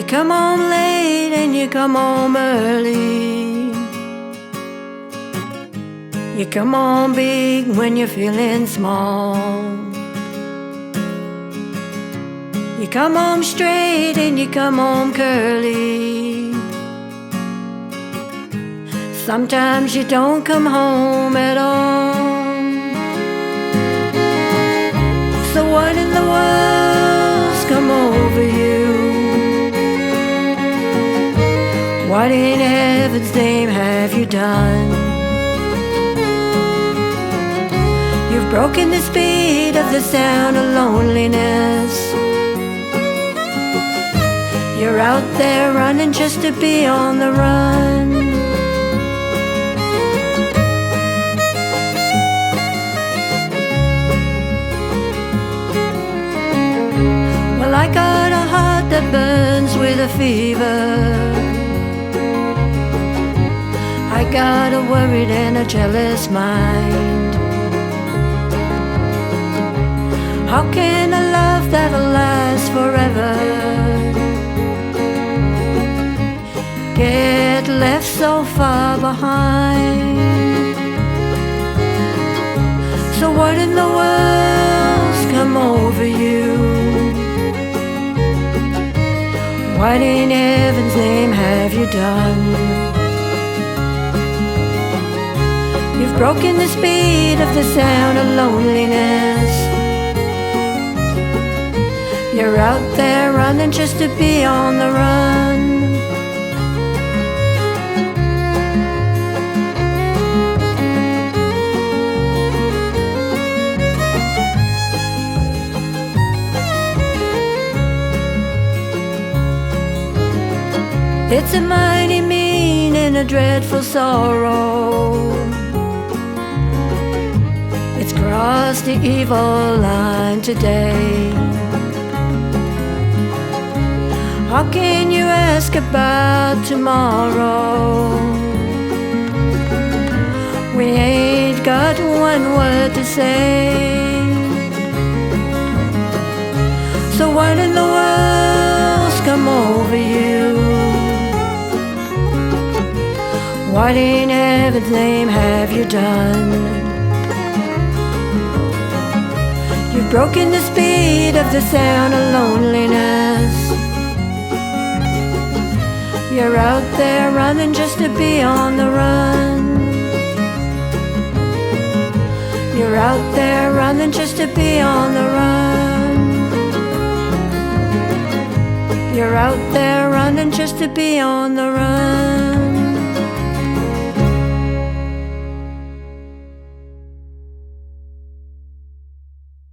come home late and you come home early. You come home big when you're feeling small. You come home straight and you come home curly. Sometimes you don't come home at all. So what in the world's come over you? What in heaven's name have you done? You've broken the speed of the sound of loneliness. You're out there running just to be on the run. Well, I got a heart that burns with a fever. I got a worried and a jealous mind. How can a love that'll last forever get left so far behind? So what in the world's come over you? What in heaven's name have you done? You've broken the speed of the sound of loneliness. You're out there running just to be on the run. It's a mighty mean and a dreadful sorrow. It's crossed the evil line today. How can you ask about tomorrow? We ain't got one word to say. So what in the world's come over you? What in heaven's name have you done? You've broken the speed of the sound of loneliness. You're out there running just to be on the run. You're out there running just to be on the run. You're out there running just to be on the run.